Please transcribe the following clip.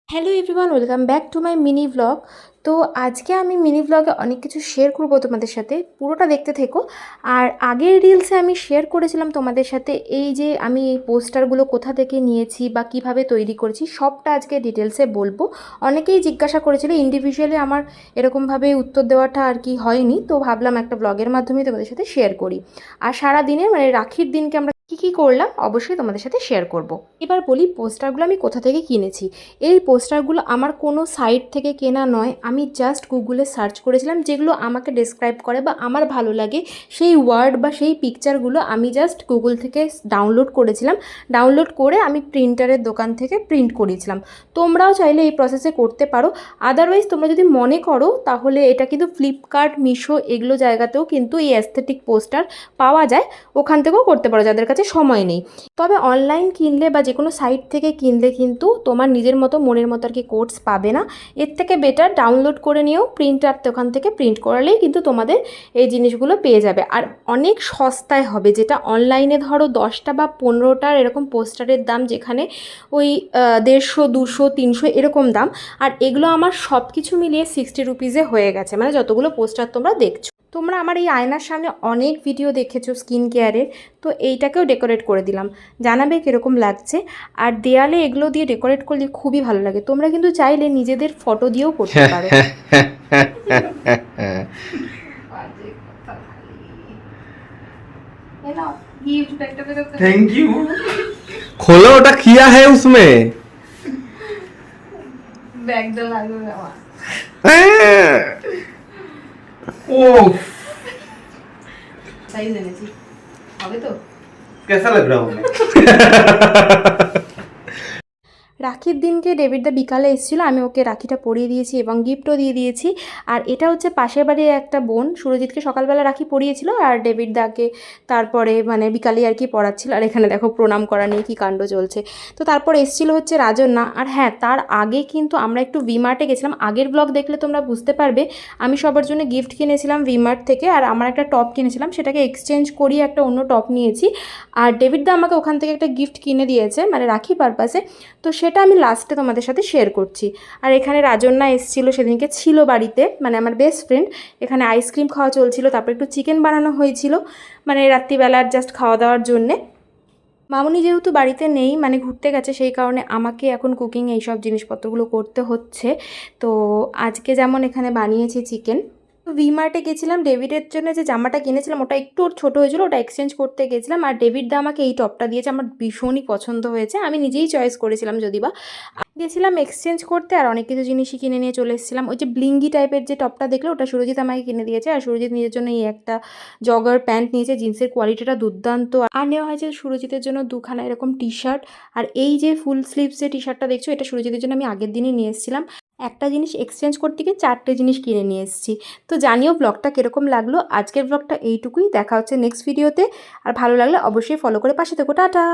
Hello everyone, welcome back to my mini blog. তো আজকে আমি মিনি ব্লগে অনেক কিছু শেয়ার করবো তোমাদের সাথে, পুরোটা দেখতে থেকো। আর আগের রিলসে আমি শেয়ার করেছিলাম তোমাদের সাথে এই যে আমি এই পোস্টারগুলো কোথা থেকে নিয়েছি বা কিভাবে তৈরি করেছি, সবটা আজকে ডিটেলসে বলবো। অনেকেই জিজ্ঞাসা করেছিল, ইন্ডিভিজুয়ালি আমার এরকমভাবে উত্তর দেওয়াটা আর কি হয়নি, তো ভাবলাম একটা ব্লগের মাধ্যমে তোমাদের সাথে শেয়ার করি। আর সারা দিনে মানে রাখির দিনকে আমরা কী করলাম অবশ্যই তোমাদের সাথে শেয়ার করব। এবার বলি পোস্টারগুলো আমি কোথা থেকে কিনেছি। এই পোস্টারগুলো আমার কোনো সাইট থেকে কেনা নয়, আমি জাস্ট গুগলে সার্চ করেছিলাম, যেগুলো আমাকে ডেসক্রাইব করে বা আমার ভালো লাগে সেই ওয়ার্ড বা সেই পিকচারগুলো আমি জাস্ট গুগল থেকে ডাউনলোড করেছিলাম। ডাউনলোড করে আমি প্রিন্টারের দোকান থেকে প্রিন্ট করিয়েছিলাম। তোমরাও চাইলে এই প্রসেসে করতে পারো। আদারওয়াইজ তোমরা যদি মনে করো তাহলে এটা কিন্তু ফ্লিপকার্ট, মিশো এগুলো জায়গাতেও কিন্তু এই অ্যাস্থেটিক পোস্টার পাওয়া যায়, ওখান থেকেও করতে পারো যাদের কাছে সময় নেই। তবে অনলাইন কিনলে বা যে কোনো সাইট থেকে কিনলে কিন্তু তোমার নিজের মতো মনের মতো আর কি কোডস পাবে না। এর থেকে বেটার ডাউনলোড করে নিয়েও প্রিন্টার ওখান থেকে প্রিন্ট করালেই কিন্তু তোমাদের এই জিনিসগুলো পেয়ে যাবে। আর অনেক সস্তায় হবে, যেটা অনলাইনে ধরো 10টা বা 15টার এরকম পোস্টারের দাম, যেখানে ওই 150, 200, 300 এরকম দাম। আর এগুলো আমার সব কিছু মিলিয়ে 60 রুপিসে হয়ে গেছে, মানে যতগুলো পোস্টার তোমরা দেখছো। তোমরা আমার এই আয়নার সামনে অনেক ভিডিও দেখেছো স্কিন কেয়ারের, তো এইটাকেও ডেকোরেট করে দিলাম, জানাবে কীরকম লাগছে। আর দেয়ালে এগুলো দিয়ে ডেকোরেট করলে খুবই ভালো লাগে। তোমরা কিন্তু চাইলে নিজেদের ফটো দিয়েও করতে পারো। Thank you. खोलो ওটা किया है उसमें। ব্যাগ দা লাগবে আমার। ओह সাইজ এনেছি, হবে তো? कैसा लग रहा हूँ मैं? রাখির দিনকে ডেভিডদা বিকালে এসেছিলো, আমি ওকে রাখিটা পরিয়ে দিয়েছি এবং গিফটও দিয়ে দিয়েছি। আর এটা হচ্ছে পাশের বাড়ির একটা বোন, সুরজিৎকে সকালবেলা রাখি পরিয়েছিল আর ডেভিডদাকে তারপরে মানে বিকালে আর কি পড়াচ্ছিল। আর এখানে দেখো প্রণাম করা নিয়ে কী কাণ্ড চলছে। তো তারপর এসেছিলো হচ্ছে রাজন্যা। আর হ্যাঁ, তার আগে কিন্তু আমরা একটু ভিমার্টে গেছিলাম। আগের ব্লগ দেখলে তোমরা বুঝতে পারবে আমি সবার জন্য গিফট কিনেছিলাম ভিমার্ট থেকে, আর আমার একটা টপ কিনেছিলাম, সেটাকে এক্সচেঞ্জ করিয়ে একটা অন্য টপ নিয়েছি। আর ডেভিডদা আমাকে ওখান থেকে একটা গিফট কিনে দিয়েছে মানে রাখি পারপাসে, তো সেটা আমি লাস্টে তোমাদের সাথে শেয়ার করছি। আর এখানে রাজন্যা এসেছিলো, সেদিনকে ছিল বাড়িতে, মানে আমার বেস্ট ফ্রেন্ড। এখানে আইসক্রিম খাওয়া চলছিল, তারপর একটু চিকেন বানানো হয়েছিল মানে রাত্রিবেলার জাস্ট খাওয়া দাওয়ার জন্যে। মামুনি যেহেতু বাড়িতে নেই, মানে ঘুরতে গেছে, সেই কারণে আমাকে এখন কুকিং এইসব জিনিসপত্রগুলো করতে হচ্ছে। তো আজকে যেমন এখানে বানিয়েছি চিকেন। ভিমার্টে গেছিলাম, ডেভিডের জন্য যে জামাটা কিনেছিলাম ওটা একটু ওর ছোটো হয়েছিল, ওটা এক্সচেঞ্জ করতে গেছিলাম। আর ডেভিডদা আমাকে এই টপটা দিয়েছে, আমার ভীষণই পছন্দ হয়েছে, আমি নিজেই চয়েস করেছিলাম যদিবা। গেছিলাম এক্সচেঞ্জ করতে আর অনেক কিছু জিনিসই কিনে নিয়ে চলে এসেছিলাম। ওই যে ব্লিঙ্গি টাইপের যে টপটা দেখলো ওটা সুরজিৎ আমাকে কিনে দিয়েছে। আর সুরজিৎ নিজের জন্য এই একটা জগার প্যান্ট নিয়েছে, জিন্সের কোয়ালিটিটা দুর্দান্ত। আর নেওয়া হয়েছে সুরজিতের জন্য দুখানা এরকম টি শার্ট। আর এই যে ফুল স্লিভস যে টি শার্টটা দেখছো, এটা সুরজিতের জন্য আমি আগের দিনই নিয়ে এসেছিলাম। একটা জিনিস এক্সচেঞ্জ করতে গিয়ে 4টে জিনিস কিনে নিয়ে এসেছি। তো জানিও ব্লগটা কীরকম লাগলো। আজকের ব্লগটা এইটুকুই, দেখা হচ্ছে নেক্সট ভিডিওতে। আর ভালো লাগলে অবশ্যই ফলো করে পাশে থেকো। টাটা।